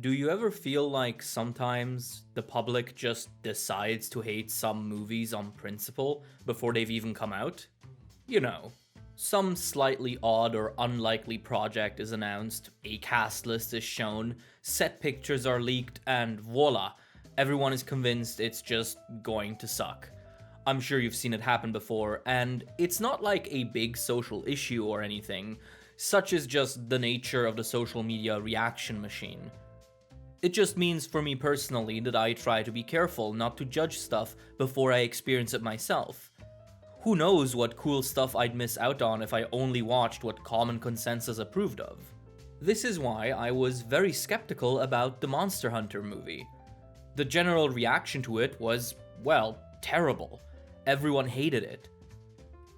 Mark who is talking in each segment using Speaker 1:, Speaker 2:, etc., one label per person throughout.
Speaker 1: Do you ever feel like sometimes the public just decides to hate some movies on principle before they've even come out? You know, some slightly odd or unlikely project is announced, a cast list is shown, set pictures are leaked, and voila, everyone is convinced it's just going to suck. I'm sure you've seen it happen before, and it's not like a big social issue or anything, such is just the nature of the social media reaction machine. It just means for me personally that I try to be careful not to judge stuff before I experience it myself. Who knows what cool stuff I'd miss out on if I only watched what common consensus approved of. This is why I was very skeptical about the Monster Hunter movie. The general reaction to it was, well, terrible. Everyone hated it.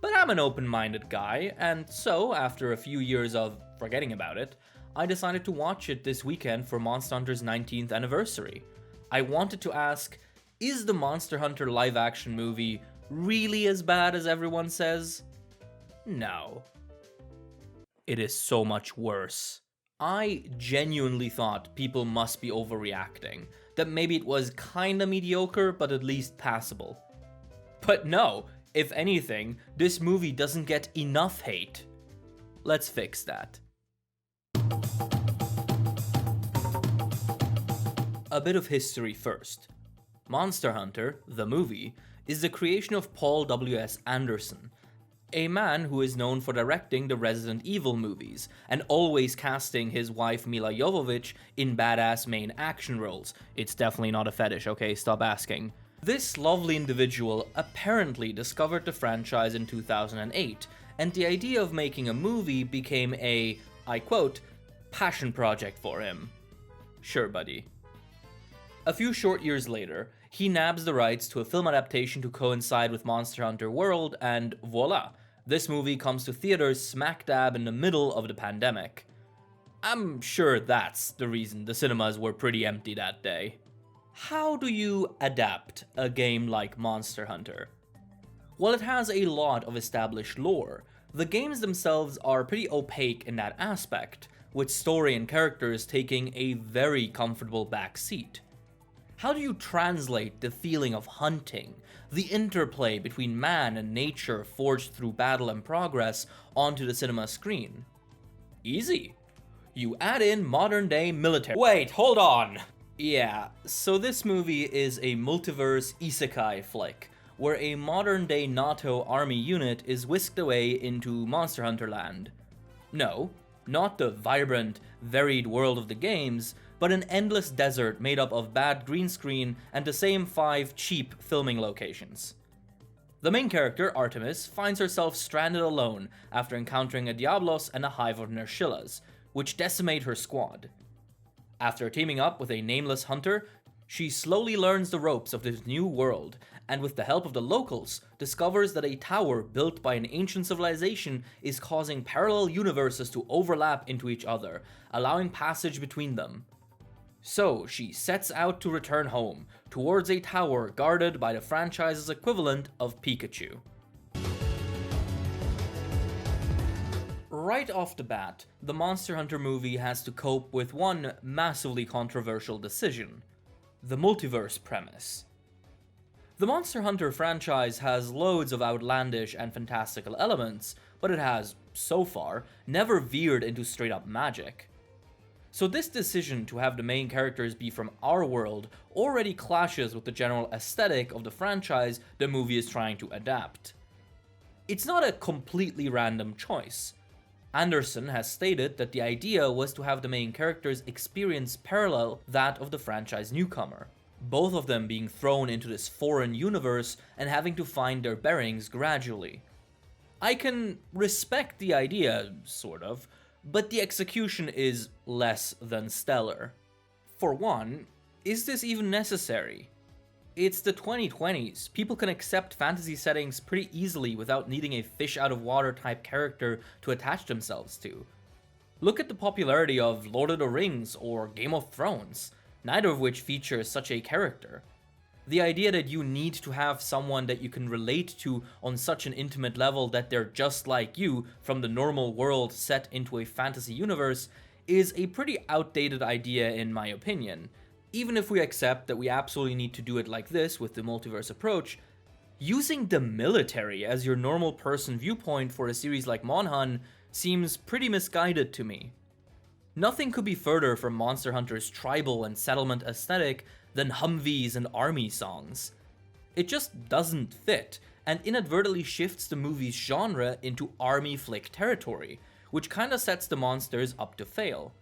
Speaker 1: But I'm an open-minded guy, and so, after a few years of forgetting about it, I decided to watch it this weekend for Monster Hunter's 19th anniversary. I wanted to ask, is the Monster Hunter live-action movie really as bad as everyone says? No. It is so much worse. I genuinely thought people must be overreacting, that maybe it was kinda mediocre but at least passable. But no, if anything, this movie doesn't get enough hate. Let's fix that. A bit of history first. Monster Hunter, the movie, is the creation of Paul W.S. Anderson, a man who is known for directing the Resident Evil movies and always casting his wife Mila Jovovich in badass main action roles. It's definitely not a fetish, okay? Stop asking. This lovely individual apparently discovered the franchise in 2008, and the idea of making a movie became a, I quote, passion project for him. Sure, buddy. A few short years later, he nabs the rights to a film adaptation to coincide with Monster Hunter World, and voila, this movie comes to theaters smack dab in the middle of the pandemic. I'm sure that's the reason the cinemas were pretty empty that day. How do you adapt a game like Monster Hunter? While it has a lot of established lore, the games themselves are pretty opaque in that aspect, with story and characters taking a very comfortable backseat. How do you translate the feeling of hunting, the interplay between man and nature forged through battle and progress, onto the cinema screen? Easy. You add in modern-day military— Wait, hold on! Yeah, so this movie is a multiverse isekai flick, where a modern-day NATO army unit is whisked away into Monster Hunter land. No, not the vibrant, varied world of the games, but an endless desert made up of bad green screen and the same 5 cheap filming locations. The main character, Artemis, finds herself stranded alone after encountering a Diablos and a hive of Nershillas, which decimate her squad. After teaming up with a nameless hunter, she slowly learns the ropes of this new world, and with the help of the locals, discovers that a tower built by an ancient civilization is causing parallel universes to overlap into each other, allowing passage between them. So she sets out to return home, towards a tower guarded by the franchise's equivalent of Pikachu. Right off the bat, the Monster Hunter movie has to cope with one massively controversial decision: the multiverse premise. The Monster Hunter franchise has loads of outlandish and fantastical elements, but it has, so far, never veered into straight-up magic. So this decision to have the main characters be from our world already clashes with the general aesthetic of the franchise the movie is trying to adapt. It's not a completely random choice. Anderson has stated that the idea was to have the main characters experience parallel that of the franchise newcomer, both of them being thrown into this foreign universe and having to find their bearings gradually. I can respect the idea, sort of, but the execution is less than stellar. For one, is this even necessary? It's the 2020s. People can accept fantasy settings pretty easily without needing a fish-out-of-water type character to attach themselves to. Look at the popularity of Lord of the Rings or Game of Thrones, neither of which features such a character. The idea that you need to have someone that you can relate to on such an intimate level that they're just like you from the normal world set into a fantasy universe is a pretty outdated idea in my opinion. Even if we accept that we absolutely need to do it like this with the multiverse approach, using the military as your normal person viewpoint for a series like Monhan seems pretty misguided to me. Nothing could be further from Monster Hunter's tribal and settlement aesthetic than Humvees and army songs. It just doesn't fit, and inadvertently shifts the movie's genre into army flick territory, which kinda sets the monsters up to fail.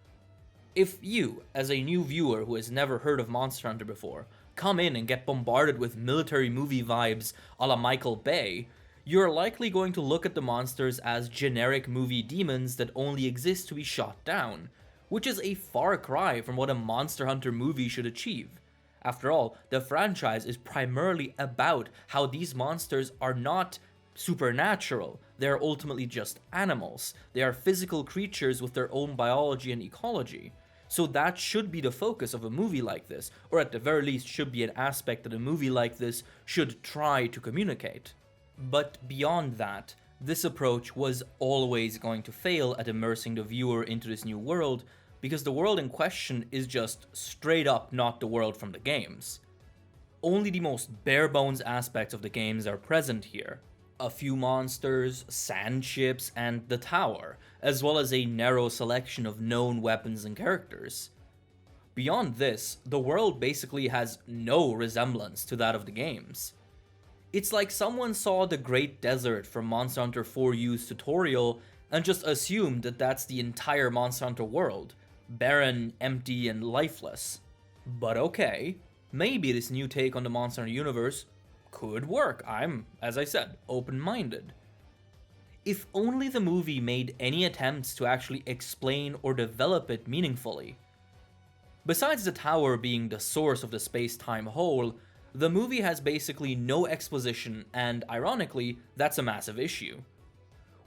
Speaker 1: If you, as a new viewer who has never heard of Monster Hunter before, come in and get bombarded with military movie vibes a la Michael Bay, you're likely going to look at the monsters as generic movie demons that only exist to be shot down, which is a far cry from what a Monster Hunter movie should achieve. After all, the franchise is primarily about how these monsters are not supernatural, they are ultimately just animals. They are physical creatures with their own biology and ecology. So that should be the focus of a movie like this, or at the very least should be an aspect that a movie like this should try to communicate. But beyond that, this approach was always going to fail at immersing the viewer into this new world, because the world in question is just straight up not the world from the games. Only the most bare bones aspects of the games are present here. A few monsters, sand ships, and the tower, as well as a narrow selection of known weapons and characters. Beyond this, the world basically has no resemblance to that of the games. It's like someone saw the Great Desert from Monster Hunter 4U's tutorial and just assumed that that's the entire Monster Hunter world, barren, empty, and lifeless. But okay, maybe this new take on the Monster Hunter universe could work. I'm, as I said, open-minded. If only the movie made any attempts to actually explain or develop it meaningfully. Besides the tower being the source of the space-time hole, the movie has basically no exposition, and ironically, that's a massive issue.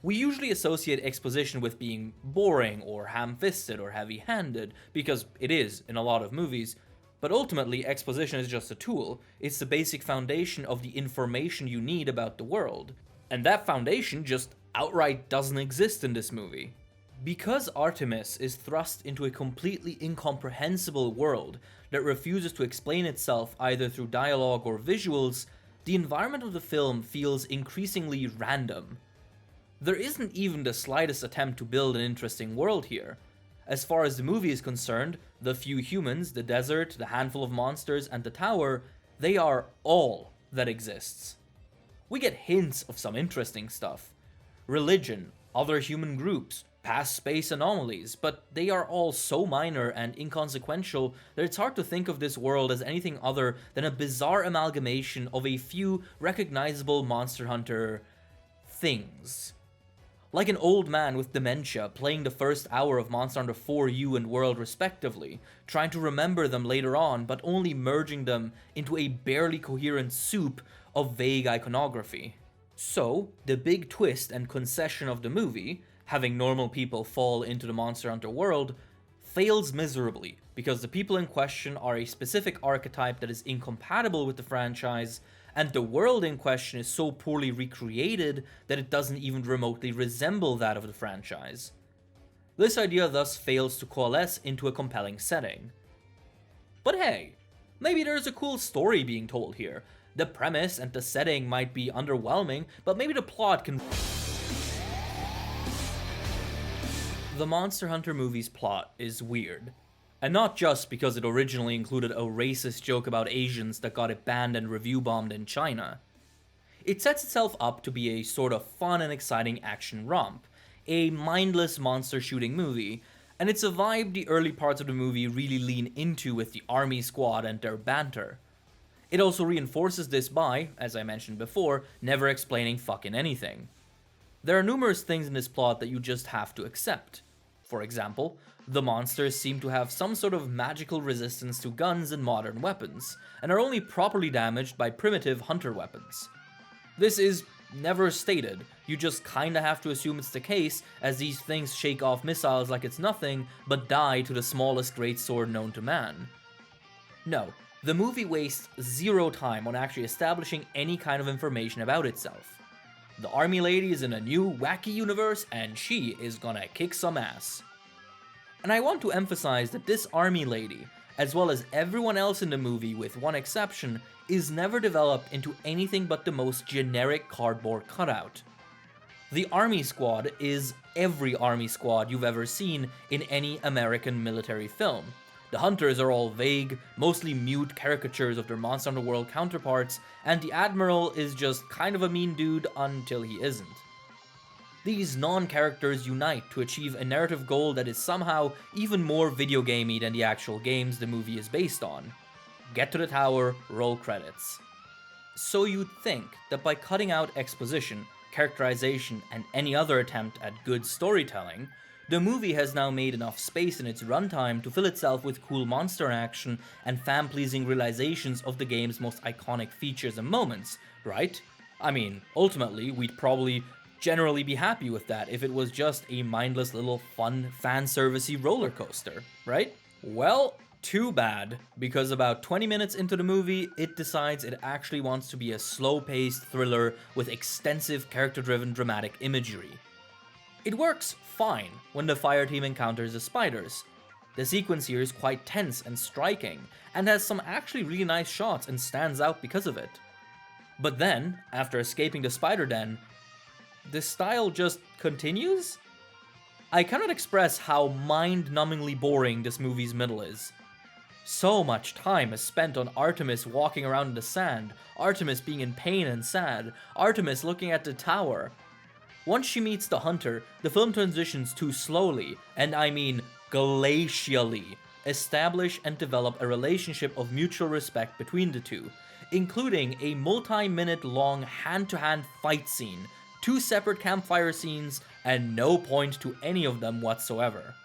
Speaker 1: We usually associate exposition with being boring or ham-fisted or heavy-handed, because it is in a lot of movies, but ultimately exposition is just a tool. It's the basic foundation of the information you need about the world, and that foundation just outright doesn't exist in this movie. Because Artemis is thrust into a completely incomprehensible world that refuses to explain itself either through dialogue or visuals, the environment of the film feels increasingly random. There isn't even the slightest attempt to build an interesting world here. As far as the movie is concerned, the few humans, the desert, the handful of monsters, and the tower, they are all that exists. We get hints of some interesting stuff. Religion, other human groups, past space anomalies, but they are all so minor and inconsequential that it's hard to think of this world as anything other than a bizarre amalgamation of a few recognizable Monster Hunter things. Like an old man with dementia playing the first hour of Monster Hunter 4U and World respectively, trying to remember them later on but only merging them into a barely coherent soup of vague iconography. So, the big twist and concession of the movie, having normal people fall into the Monster Hunter world, fails miserably because the people in question are a specific archetype that is incompatible with the franchise, and the world in question is so poorly recreated that it doesn't even remotely resemble that of the franchise. This idea thus fails to coalesce into a compelling setting. But hey, maybe there's a cool story being told here. The premise and the setting might be underwhelming, but maybe the plot can... The Monster Hunter movie's plot is weird. And not just because it originally included a racist joke about Asians that got it banned and review bombed in China. It sets itself up to be a sort of fun and exciting action romp, a mindless monster shooting movie, and it's a vibe the early parts of the movie really lean into with the army squad and their banter. It also reinforces this by, as I mentioned before, never explaining fucking anything. There are numerous things in this plot that you just have to accept. For example, the monsters seem to have some sort of magical resistance to guns and modern weapons, and are only properly damaged by primitive hunter weapons. This is never stated, you just kinda have to assume it's the case, as these things shake off missiles like it's nothing, but die to the smallest greatsword known to man. No, the movie wastes zero time on actually establishing any kind of information about itself. The army lady is in a new, wacky universe, and she is gonna kick some ass. And I want to emphasize that this army lady, as well as everyone else in the movie with one exception, is never developed into anything but the most generic cardboard cutout. The army squad is every army squad you've ever seen in any American military film. The hunters are all vague, mostly mute caricatures of their Monster Hunter World counterparts, and the admiral is just kind of a mean dude until he isn't. These non-characters unite to achieve a narrative goal that is somehow even more video gamey than the actual games the movie is based on. Get to the tower, roll credits. So you'd think that by cutting out exposition, characterization, and any other attempt at good storytelling, the movie has now made enough space in its runtime to fill itself with cool monster action and fan-pleasing realizations of the game's most iconic features and moments, right? I mean, ultimately, we'd probably generally be happy with that if it was just a mindless little fun fan-servicey roller coaster, right? Well, too bad, because about 20 minutes into the movie, it decides it actually wants to be a slow-paced thriller with extensive character-driven dramatic imagery. It works fine when the fire team encounters the spiders. The sequence here is quite tense and striking, and has some actually really nice shots and stands out because of it. But then, after escaping the spider den, the style just continues? I cannot express how mind-numbingly boring this movie's middle is. So much time is spent on Artemis walking around in the sand, Artemis being in pain and sad, Artemis looking at the tower. Once she meets the hunter, the film transitions to slowly, and I mean glacially, establish and develop a relationship of mutual respect between the two, including a multi-minute long hand-to-hand fight scene, 2 separate campfire scenes, and no point to any of them whatsoever.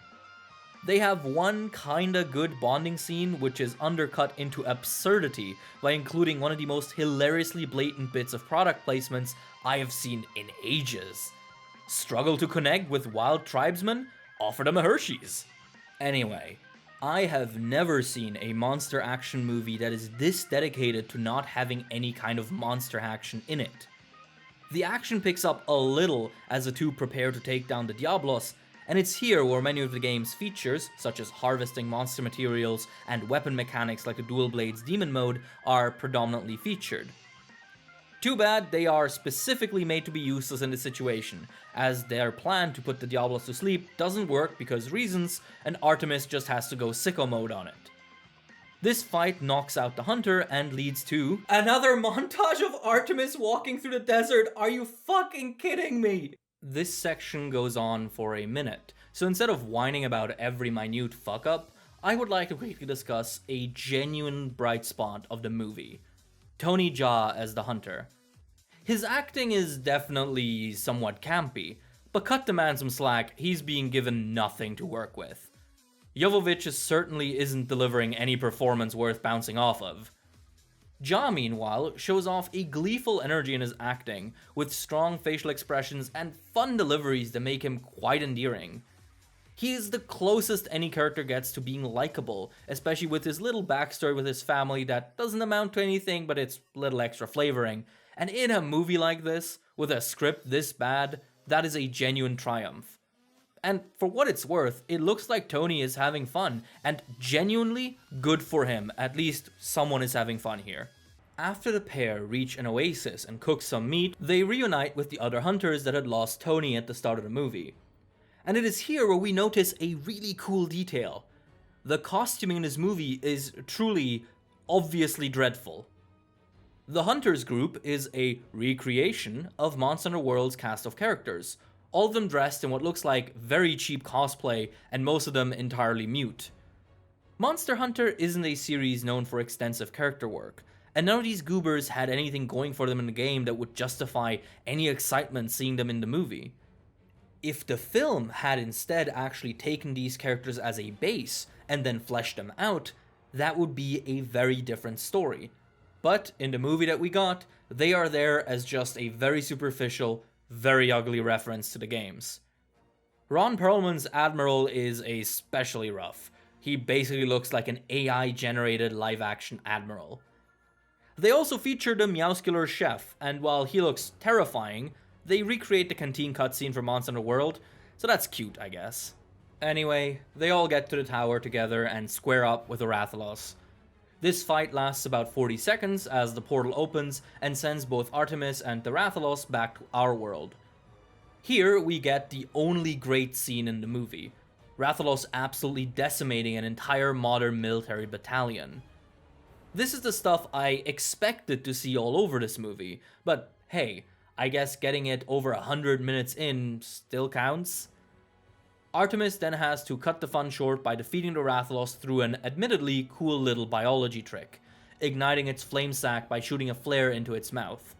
Speaker 1: They have one kinda good bonding scene which is undercut into absurdity by including one of the most hilariously blatant bits of product placements I have seen in ages. Struggle to connect with wild tribesmen? Offer them a Hershey's. Anyway, I have never seen a monster action movie that is this dedicated to not having any kind of monster action in it. The action picks up a little as the two prepare to take down the Diablos, and it's here where many of the game's features, such as harvesting monster materials and weapon mechanics like the Dual Blades Demon mode, are predominantly featured. Too bad they are specifically made to be useless in this situation, as their plan to put the Diablos to sleep doesn't work because reasons, and Artemis just has to go sicko mode on it. This fight knocks out the hunter and leads to another montage of Artemis walking through the desert. Are you fucking kidding me? This section goes on for a minute, so instead of whining about every minute fuck up, I would like to quickly discuss a genuine bright spot of the movie. Tony Jaa as the hunter. His acting is definitely somewhat campy, but cut the man some slack, he's being given nothing to work with. Jovovich certainly isn't delivering any performance worth bouncing off of. Jaa, meanwhile, shows off a gleeful energy in his acting, with strong facial expressions and fun deliveries that make him quite endearing. He is the closest any character gets to being likable, especially with his little backstory with his family that doesn't amount to anything but it's little extra flavoring, and in a movie like this, with a script this bad, that is a genuine triumph. And for what it's worth, it looks like Tony is having fun, and genuinely good for him, at least someone is having fun here. After the pair reach an oasis and cook some meat, they reunite with the other hunters that had lost Tony at the start of the movie. And it is here where we notice a really cool detail. The costuming in this movie is truly, obviously dreadful. The Hunters group is a recreation of Monster Hunter World's cast of characters, all of them dressed in what looks like very cheap cosplay, and most of them entirely mute. Monster Hunter isn't a series known for extensive character work, and none of these goobers had anything going for them in the game that would justify any excitement seeing them in the movie. If the film had instead actually taken these characters as a base and then fleshed them out, that would be a very different story. But in the movie that we got, they are there as just a very superficial, very ugly reference to the games. Ron Perlman's Admiral is especially rough. He basically looks like an AI-generated live-action Admiral. They also feature the Meowscular Chef, and while he looks terrifying, they recreate the canteen cutscene from Monster Hunter World, so that's cute, I guess. Anyway, they all get to the tower together and square up with Arathalos. This fight lasts about 40 seconds as the portal opens and sends both Artemis and Arathalos back to our world. Here we get the only great scene in the movie, Rathalos absolutely decimating an entire modern military battalion. This is the stuff I expected to see all over this movie, but hey, I guess getting it over 100 minutes in still counts. Artemis then has to cut the fun short by defeating the Rathalos through an admittedly cool little biology trick, igniting its flame sac by shooting a flare into its mouth.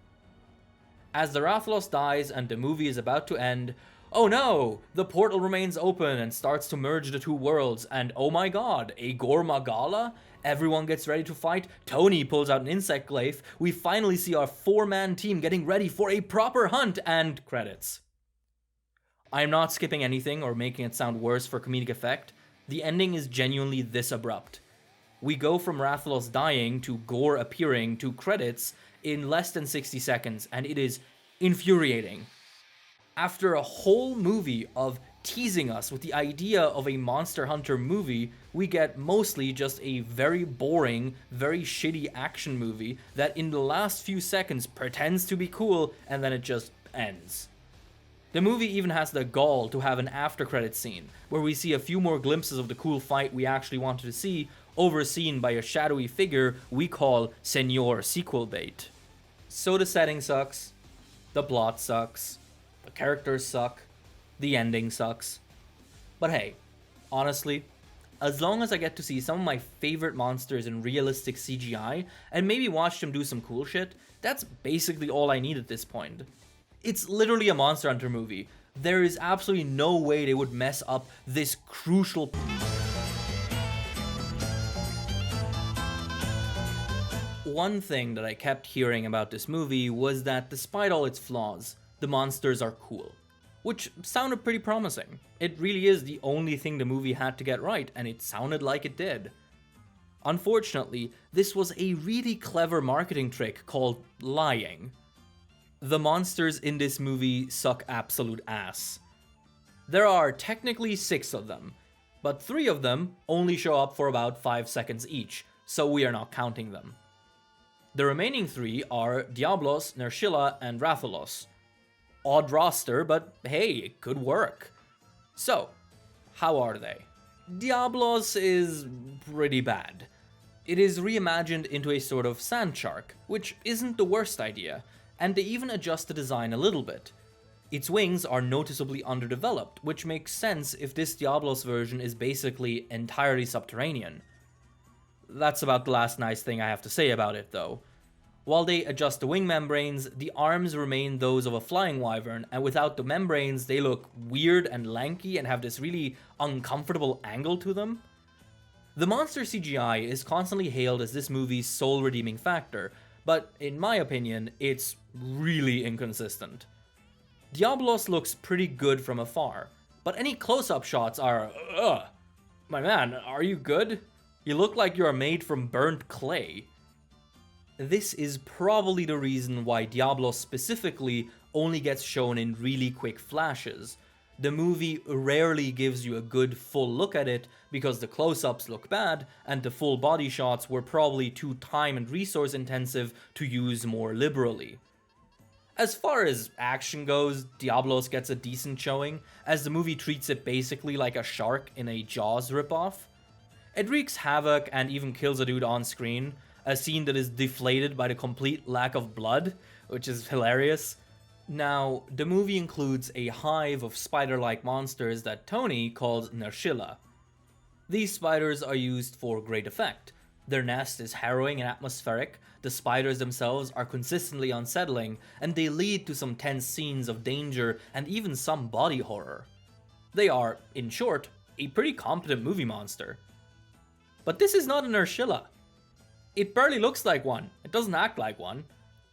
Speaker 1: As the Rathalos dies and the movie is about to end, oh no! The portal remains open and starts to merge the two worlds, and oh my god, a Gore Magala? Everyone gets ready to fight, Tony pulls out an insect glaive, we finally see our 4-man team getting ready for a proper hunt, and credits. I'm not skipping anything or making it sound worse for comedic effect. The ending is genuinely this abrupt. We go from Rathalos dying to Gore appearing to credits in less than 60 seconds, and it is infuriating. After a whole movie of teasing us with the idea of a Monster Hunter movie, we get mostly just a very boring, very shitty action movie that in the last few seconds pretends to be cool and then it just ends. The movie even has the gall to have an after-credits scene, where we see a few more glimpses of the cool fight we actually wanted to see, overseen by a shadowy figure we call Senor Sequel Bait. So the setting sucks, the plot sucks, the characters suck, the ending sucks. But hey, honestly, as long as I get to see some of my favorite monsters in realistic CGI, and maybe watch them do some cool shit, that's basically all I need at this point. It's literally a Monster Hunter movie. There is absolutely no way they would mess up this crucial... One thing that I kept hearing about this movie was that despite all its flaws, the monsters are cool. Which sounded pretty promising. It really is the only thing the movie had to get right, and it sounded like it did. Unfortunately, this was a really clever marketing trick called lying. The monsters in this movie suck absolute ass. There are technically 6 of them, but 3 of them only show up for about 5 seconds each, so we are not counting them. The remaining 3 are Diablos, Ner'shilla, and Rathalos. Odd roster, but hey, it could work. So, how are they? Diablos is pretty bad. It is reimagined into a sort of sand shark, which isn't the worst idea, and they even adjust the design a little bit. Its wings are noticeably underdeveloped, which makes sense if this Diablos version is basically entirely subterranean. That's about the last nice thing I have to say about it though. While they adjust the wing membranes, the arms remain those of a flying wyvern, and without the membranes they look weird and lanky and have this really uncomfortable angle to them. The monster CGI is constantly hailed as this movie's sole redeeming factor, but in my opinion, it's really inconsistent. Diablos looks pretty good from afar, but any close-up shots are, ugh. My man, are you good? You look like you are made from burnt clay. This is probably the reason why Diablos specifically only gets shown in really quick flashes. The movie rarely gives you a good full look at it because the close-ups look bad and the full body shots were probably too time and resource intensive to use more liberally. As far as action goes, Diablos gets a decent showing, as the movie treats it basically like a shark in a Jaws ripoff. It wreaks havoc and even kills a dude on screen, a scene that is deflated by the complete lack of blood, which is hilarious. Now, the movie includes a hive of spider-like monsters that Tony calls Ner'shilla. These spiders are used for great effect. Their nest is harrowing and atmospheric, the spiders themselves are consistently unsettling, and they lead to some tense scenes of danger and even some body horror. They are, in short, a pretty competent movie monster. But this is not a Ner'shilla. It barely looks like one, it doesn't act like one.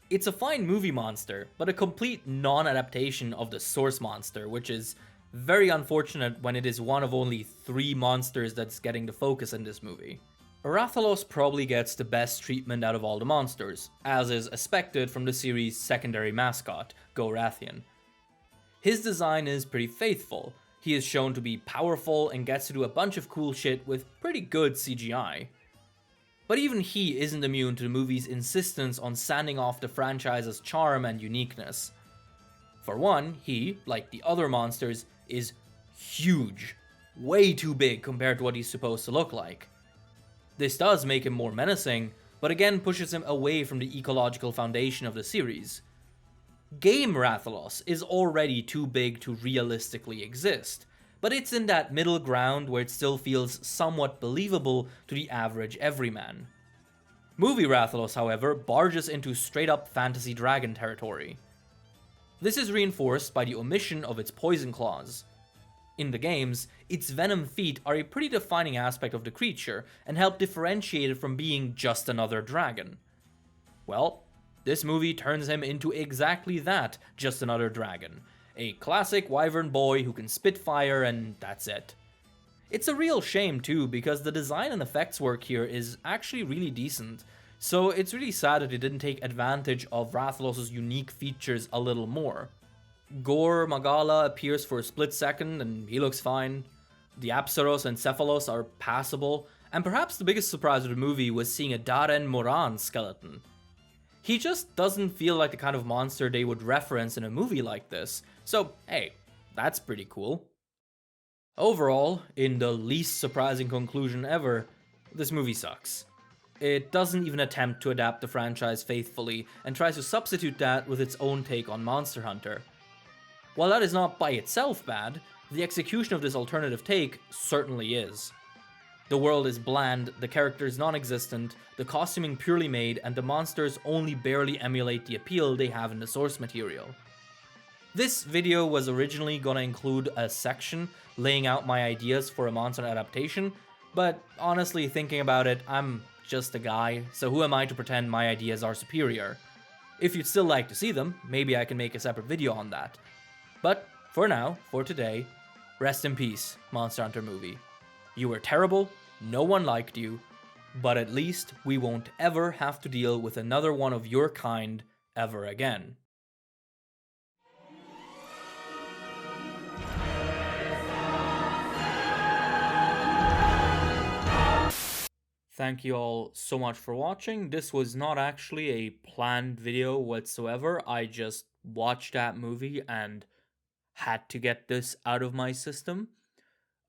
Speaker 1: It's a fine movie monster, but a complete non-adaptation of the source monster, which is very unfortunate when it is one of only 3 monsters that's getting the focus in this movie. Arathalos probably gets the best treatment out of all the monsters, as is expected from the series' secondary mascot, Gorathian. His design is pretty faithful. He is shown to be powerful and gets to do a bunch of cool shit with pretty good CGI. But even he isn't immune to the movie's insistence on sanding off the franchise's charm and uniqueness. For one, he, like the other monsters, is huge. Way too big compared to what he's supposed to look like. This does make him more menacing, but again pushes him away from the ecological foundation of the series. Game Rathalos is already too big to realistically exist, but it's in that middle ground where it still feels somewhat believable to the average everyman. Movie Rathalos, however, barges into straight-up fantasy dragon territory. This is reinforced by the omission of its poison claws. In the games, its venom feet are a pretty defining aspect of the creature and help differentiate it from being just another dragon. Well, this movie turns him into exactly that, just another dragon. A classic wyvern boy who can spit fire and that's it. It's a real shame too, because the design and effects work here is actually really decent, so it's really sad that they didn't take advantage of Rathalos' unique features a little more. Gore Magala appears for a split second and he looks fine. The Apsaros and Cephalos are passable, and perhaps the biggest surprise of the movie was seeing a Daren Moran skeleton. He just doesn't feel like the kind of monster they would reference in a movie like this, so hey, that's pretty cool. Overall, in the least surprising conclusion ever, this movie sucks. It doesn't even attempt to adapt the franchise faithfully and tries to substitute that with its own take on Monster Hunter. While that is not by itself bad, the execution of this alternative take certainly is. The world is bland, the characters non-existent, the costuming purely made, and the monsters only barely emulate the appeal they have in the source material. This video was originally gonna include a section laying out my ideas for a monster adaptation, but honestly thinking about it, I'm just a guy, so who am I to pretend my ideas are superior? If you'd still like to see them, maybe I can make a separate video on that. But for now, for today, rest in peace, Monster Hunter movie. You were terrible, no one liked you, but at least we won't ever have to deal with another one of your kind ever again. Thank you all so much for watching. This was not actually a planned video whatsoever. I just watched that movie and had to get this out of my system.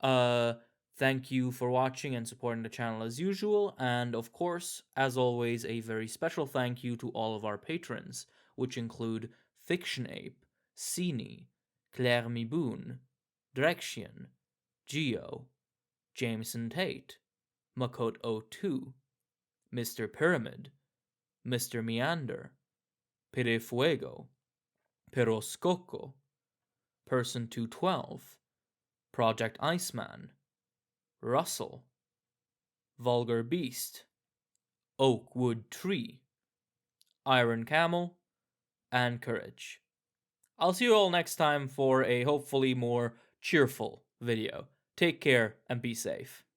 Speaker 1: Thank you for watching and supporting the channel as usual, and of course, as always, a very special thank you to all of our patrons, which include Fiction Ape, Cini, Claire Miboon, Drexian, Geo, Jameson Tate, Makot02, Mr. Pyramid, Mr. Meander, Pirefuego, Peroscoco, Person 212, Project Iceman, Russell, Vulgar Beast, Oakwood Tree, Iron Camel, and Courage. I'll see you all next time for a hopefully more cheerful video. Take care and be safe.